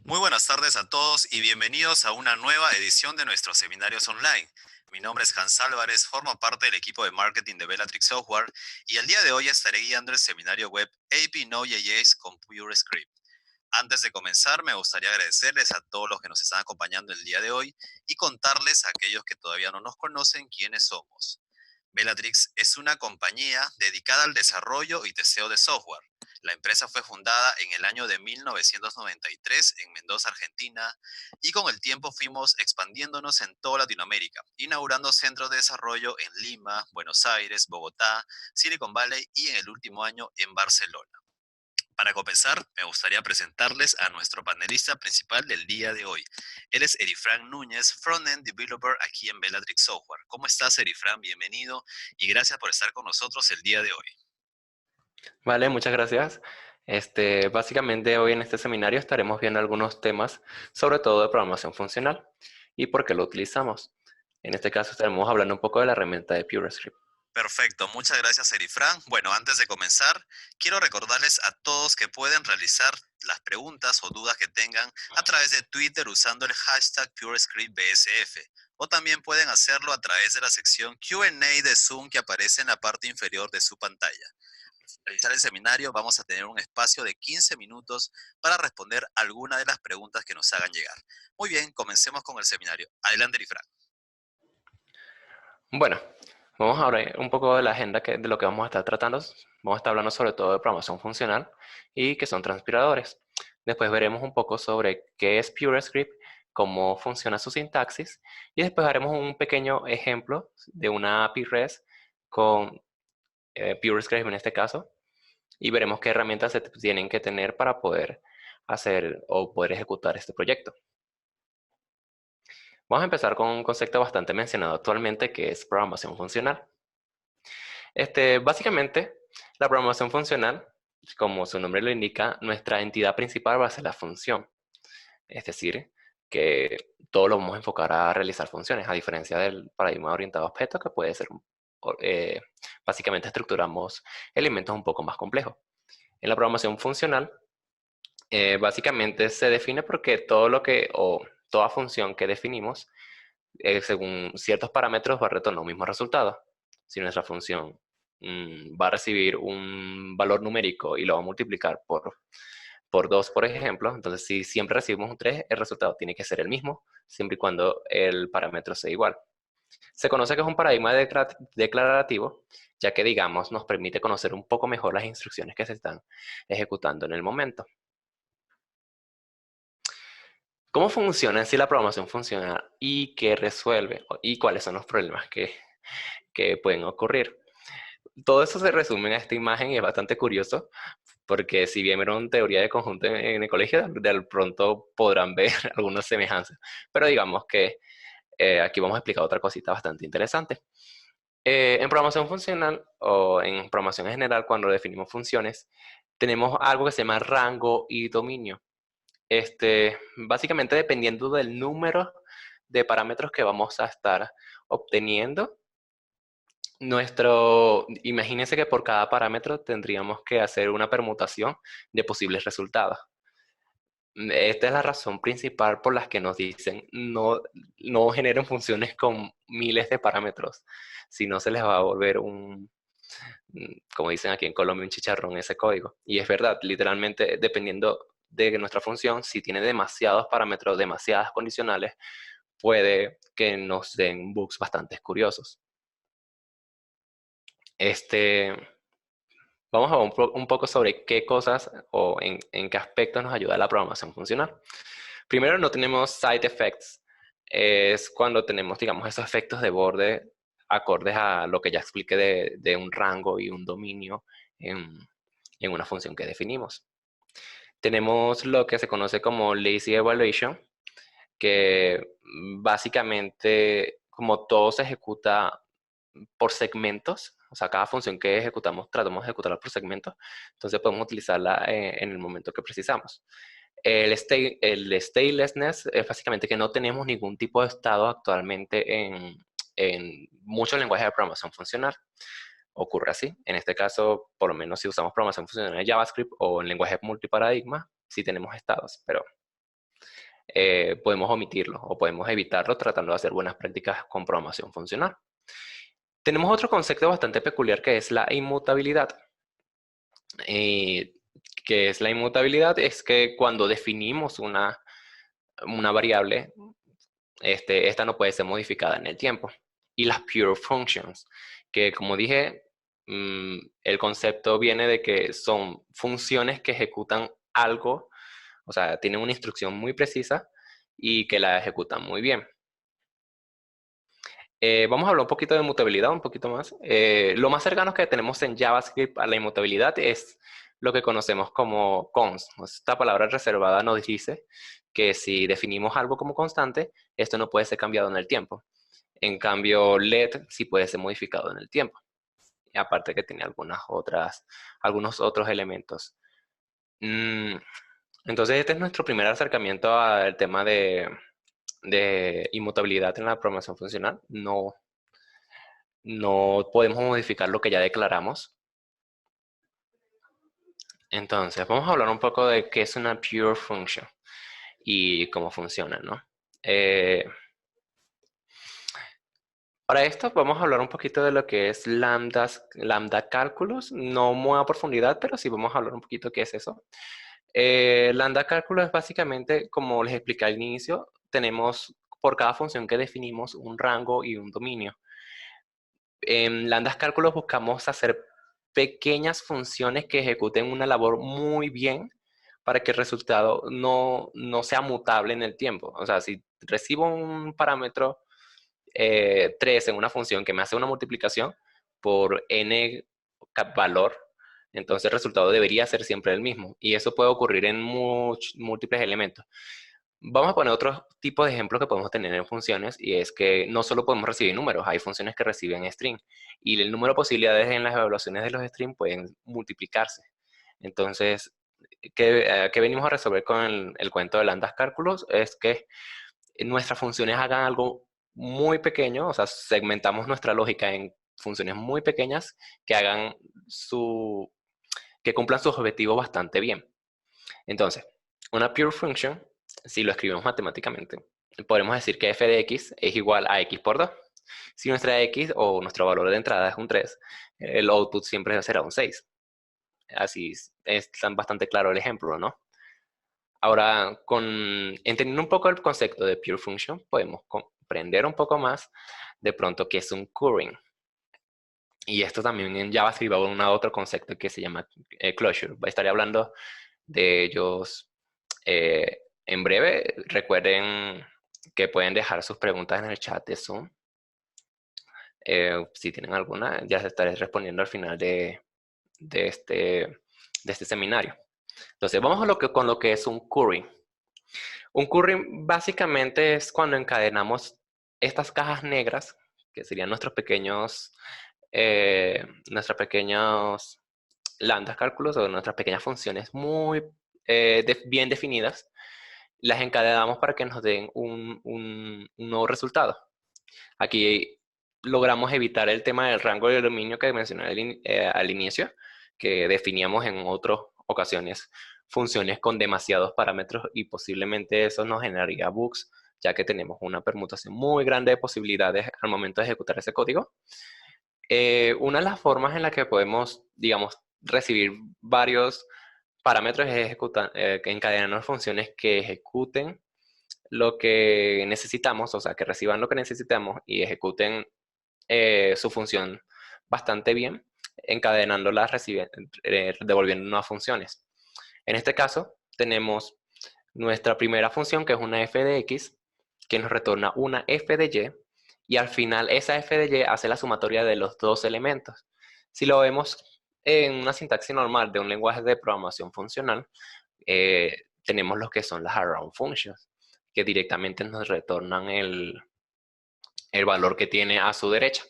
Muy buenas tardes a todos y bienvenidos a una nueva edición de nuestros seminarios online. Mi nombre es Hans Álvarez, formo parte del equipo de marketing de Bellatrix Software y el día de hoy estaré guiando el seminario web AP Node.js con PureScript. Antes de comenzar, me gustaría agradecerles a todos los que nos están acompañando el día de hoy y contarles a aquellos que todavía no nos conocen quiénes somos. Bellatrix es una compañía dedicada al desarrollo y testeo de software. La empresa fue fundada en el año de 1993 en Mendoza, Argentina, y con el tiempo fuimos expandiéndonos en toda Latinoamérica, inaugurando centros de desarrollo en Lima, Buenos Aires, Bogotá, Silicon Valley y en el último año en Barcelona. Para comenzar, me gustaría presentarles a nuestro panelista principal del día de hoy. Él es Erifran Núñez, Frontend Developer aquí en Bellatrix Software. ¿Cómo estás, Erifran? Bienvenido y gracias por estar con nosotros el día de hoy. Vale, muchas gracias. Básicamente hoy en este seminario estaremos viendo algunos temas, sobre todo de programación funcional y por qué lo utilizamos. En este caso estaremos hablando un poco de la herramienta de PureScript. Perfecto, muchas gracias, Erifran. Bueno, antes de comenzar, quiero recordarles a todos que pueden realizar las preguntas o dudas que tengan a través de Twitter usando el hashtag PureScriptBSF. O también pueden hacerlo a través de la sección Q&A de Zoom que aparece en la parte inferior de su pantalla. Al realizar el seminario vamos a tener un espacio de 15 minutos para responder alguna de las preguntas que nos hagan llegar. Muy bien, comencemos con el seminario. Adelante, Erifran. Bueno, vamos a hablar un poco de la agenda de lo que vamos a estar tratando. Vamos a estar hablando sobre todo de programación funcional y qué son transpiradores. Después veremos un poco sobre qué es PureScript, cómo funciona su sintaxis y después haremos un pequeño ejemplo de una API REST con PureScript en este caso, y veremos qué herramientas se tienen que tener para poder hacer o poder ejecutar este proyecto. Vamos a empezar con un concepto bastante mencionado actualmente que es programación funcional. Básicamente, la programación funcional, como su nombre lo indica, nuestra entidad principal va a ser la función. Es decir, que todo lo vamos a enfocar a realizar funciones, a diferencia del paradigma orientado a objetos, que puede ser, eh, básicamente estructuramos elementos un poco más complejos. En la programación funcional, básicamente se define porque todo lo que, o toda función que definimos, según ciertos parámetros, va a retornar un mismo resultado. Si nuestra función va a recibir un valor numérico y lo va a multiplicar por 2, por ejemplo, entonces si siempre recibimos un 3, el resultado tiene que ser el mismo, siempre y cuando el parámetro sea igual. Se conoce que es un paradigma declarativo, ya que, digamos, nos permite conocer un poco mejor las instrucciones que se están ejecutando en el momento. ¿Cómo funciona en sí la programación funcional y qué resuelve y cuáles son los problemas que pueden ocurrir? Todo eso se resume en esta imagen y es bastante curioso porque si bien vieron teoría de conjunto en el colegio, de pronto podrán ver algunas semejanzas. Pero digamos que aquí vamos a explicar otra cosita bastante interesante. En programación funcional o en programación en general, cuando definimos funciones, tenemos algo que se llama rango y dominio. Básicamente dependiendo del número de parámetros que vamos a estar obteniendo, imagínense que por cada parámetro tendríamos que hacer una permutación de posibles resultados. Esta es la razón principal por la que nos dicen no generen funciones con miles de parámetros, si no se les va a volver como dicen aquí en Colombia, un chicharrón ese código. Y es verdad, literalmente, dependiendo de nuestra función, si tiene demasiados parámetros, demasiadas condicionales, puede que nos den bugs bastante curiosos. Este, Vamos a ver un poco sobre qué cosas o en qué aspectos nos ayuda la programación funcional. Primero, no tenemos side effects. Es cuando tenemos, digamos, esos efectos de borde acordes a lo que ya expliqué de un rango y un dominio en, en una función que definimos. Tenemos lo que se conoce como lazy evaluation, que básicamente, como todo se ejecuta por segmentos, o sea, cada función que ejecutamos tratamos de ejecutarla por segmentos, entonces podemos utilizarla en el momento que precisamos. El statelessness es básicamente que no tenemos ningún tipo de estado actualmente en muchos lenguajes de programación funcional. Ocurre así. En este caso, por lo menos si usamos programación funcional en JavaScript o en lenguaje multiparadigma, sí tenemos estados, pero podemos omitirlo o podemos evitarlo tratando de hacer buenas prácticas con programación funcional. Tenemos otro concepto bastante peculiar que es la inmutabilidad. ¿Qué es la inmutabilidad? Es que cuando definimos una variable, esta no puede ser modificada en el tiempo. Y las pure functions, que como dije, el concepto viene de que son funciones que ejecutan algo, o sea, tienen una instrucción muy precisa y que la ejecutan muy bien. Vamos a hablar un poquito de mutabilidad, un poquito más. Lo más cercano que tenemos en JavaScript a la inmutabilidad es lo que conocemos como const. Esta palabra reservada nos dice que si definimos algo como constante, esto no puede ser cambiado en el tiempo. En cambio, let sí puede ser modificado en el tiempo. Aparte que tiene algunos otros elementos. Entonces, este es nuestro primer acercamiento al tema de inmutabilidad en la programación funcional. No podemos modificar lo que ya declaramos. Entonces, vamos a hablar un poco de qué es una pure function y cómo funciona, ¿no? Para esto vamos a hablar un poquito de lo que es lambda cálculos, no muy a profundidad, pero sí vamos a hablar un poquito qué es eso. Lambda cálculo es básicamente, como les expliqué al inicio, tenemos por cada función que definimos un rango y un dominio. En lambda cálculos buscamos hacer pequeñas funciones que ejecuten una labor muy bien para que el resultado no sea mutable en el tiempo. O sea, si recibo un parámetro 3 en una función que me hace una multiplicación por n valor, entonces el resultado debería ser siempre el mismo. Y eso puede ocurrir en múltiples elementos. Vamos a poner otro tipo de ejemplo que podemos tener en funciones, y es que no solo podemos recibir números, hay funciones que reciben string, y el número de posibilidades en las evaluaciones de los string pueden multiplicarse. Entonces, ¿qué venimos a resolver con el cuento de lambda cálculos? Es que nuestras funciones hagan algo muy pequeño, o sea, segmentamos nuestra lógica en funciones muy pequeñas que que cumplan sus objetivos bastante bien. Entonces, una pure function, si lo escribimos matemáticamente, podemos decir que f de x es igual a x por 2. Si nuestra x o nuestro valor de entrada es un 3, el output siempre será un 6. Así es bastante claro el ejemplo, ¿no? Ahora, entendiendo un poco el concepto de pure function, podemos comprender un poco más de pronto qué es un currying. Y esto también en JavaScript va a otro concepto que se llama closure. Estaré hablando de ellos en breve. Recuerden que pueden dejar sus preguntas en el chat de Zoom. Si tienen alguna, ya se estaré respondiendo al final de este seminario. Entonces, vamos con lo que es un curry. Un curry básicamente es cuando encadenamos estas cajas negras, que serían nuestros pequeños lambda cálculos o nuestras pequeñas funciones muy bien definidas, las encadenamos para que nos den un nuevo resultado. Aquí logramos evitar el tema del rango de dominio que mencioné al inicio, que definíamos en otras ocasiones funciones con demasiados parámetros, y posiblemente eso nos generaría bugs, ya que tenemos una permutación muy grande de posibilidades al momento de ejecutar ese código. Una de las formas en la que podemos, digamos, recibir varios parámetros es encadenar funciones que ejecuten lo que necesitamos, o sea, que reciban lo que necesitamos y ejecuten su función bastante bien, encadenándolas, devolviendo nuevas funciones. En este caso, tenemos nuestra primera función, que es una f de x, que nos retorna una f de y al final esa f de y hace la sumatoria de los dos elementos. Si lo vemos en una sintaxis normal de un lenguaje de programación funcional, tenemos lo que son las around functions, que directamente nos retornan el valor que tiene a su derecha.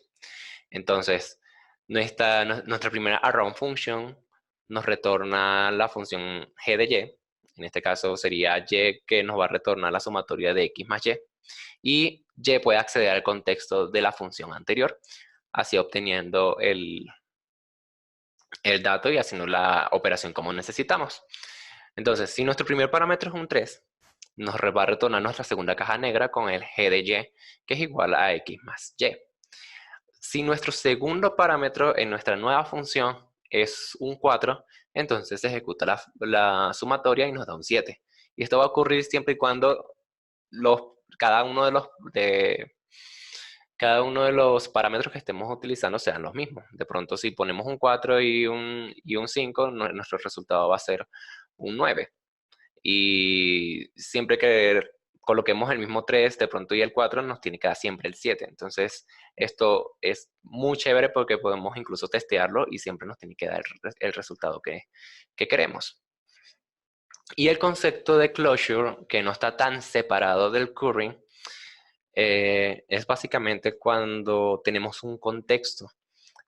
Entonces, nuestra primera around function nos retorna la función g de y. En este caso sería y, que nos va a retornar la sumatoria de x más y. Y y puede acceder al contexto de la función anterior, así obteniendo el dato y haciendo la operación como necesitamos. Entonces, si nuestro primer parámetro es un 3, nos va a retornar nuestra segunda caja negra con el G de Y, que es igual a X más Y. Si nuestro segundo parámetro en nuestra nueva función es un 4, entonces se ejecuta la sumatoria y nos da un 7. Y esto va a ocurrir siempre y cuando cada uno de los parámetros que estemos utilizando sean los mismos. De pronto, si ponemos un 4 y un 5, nuestro resultado va a ser un 9. Y siempre que coloquemos el mismo 3, de pronto y el 4, nos tiene que dar siempre el 7. Entonces, esto es muy chévere porque podemos incluso testearlo y siempre nos tiene que dar el resultado que queremos. Y el concepto de closure, que no está tan separado del currying, es básicamente cuando tenemos un contexto.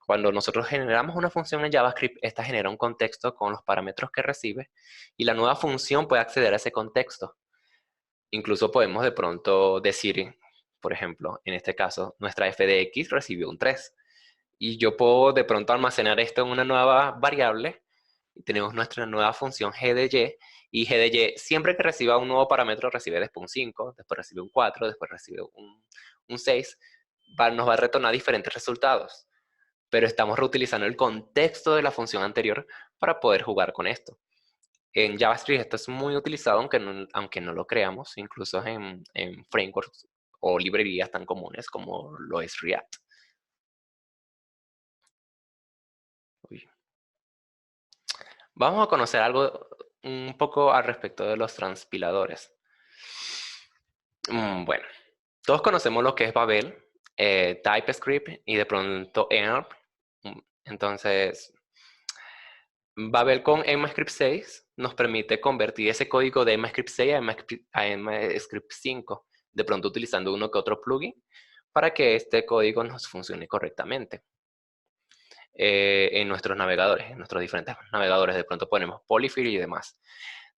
Cuando nosotros generamos una función en JavaScript, esta genera un contexto con los parámetros que recibe y la nueva función puede acceder a ese contexto. Incluso podemos de pronto decir, por ejemplo, en este caso, nuestra f de x recibió un 3. Y yo puedo de pronto almacenar esto en una nueva variable. Y tenemos nuestra nueva función g de y. Y g de y, siempre que reciba un nuevo parámetro, recibe después un 5, después recibe un 4, después recibe un 6. Nos va a retornar diferentes resultados. Pero estamos reutilizando el contexto de la función anterior para poder jugar con esto. En JavaScript esto es muy utilizado, aunque no lo creamos, incluso en frameworks o librerías tan comunes como lo es React. Uy. Vamos a conocer algo un poco al respecto de los transpiladores. Bueno, todos conocemos lo que es Babel, TypeScript y de pronto EMP. Entonces, Babel con ECMAScript 6 nos permite convertir ese código de ECMAScript 6 a ECMAScript 5, de pronto utilizando uno que otro plugin para que este código nos funcione correctamente. En nuestros navegadores, en nuestros diferentes navegadores, de pronto ponemos Polyfill y demás.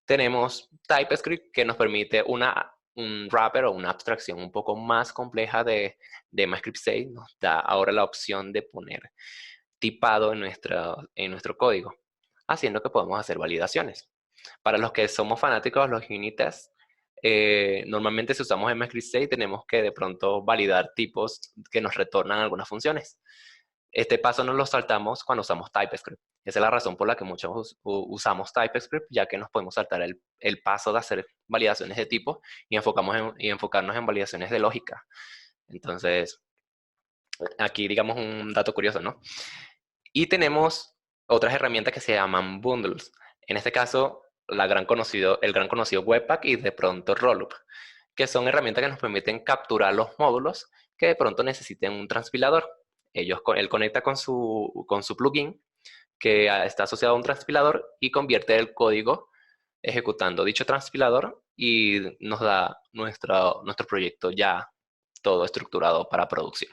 Tenemos TypeScript que nos permite un wrapper o una abstracción un poco más compleja de ECMAScript 6. Nos da ahora la opción de poner tipado en nuestro código, haciendo que podamos hacer validaciones. Para los que somos fanáticos de los unit tests, normalmente si usamos ECMAScript 6 tenemos que de pronto validar tipos que nos retornan algunas funciones. Este paso nos lo saltamos cuando usamos TypeScript. Esa es la razón por la que muchos usamos TypeScript, ya que nos podemos saltar el paso de hacer validaciones de tipo y enfocarnos en validaciones de lógica. Entonces, aquí digamos un dato curioso, ¿no? Y tenemos otras herramientas que se llaman bundles. En este caso, el gran conocido Webpack y de pronto Rollup, que son herramientas que nos permiten capturar los módulos que de pronto necesiten un transpilador. Él conecta con su plugin que está asociado a un transpilador y convierte el código ejecutando dicho transpilador y nos da nuestro proyecto ya todo estructurado para producción.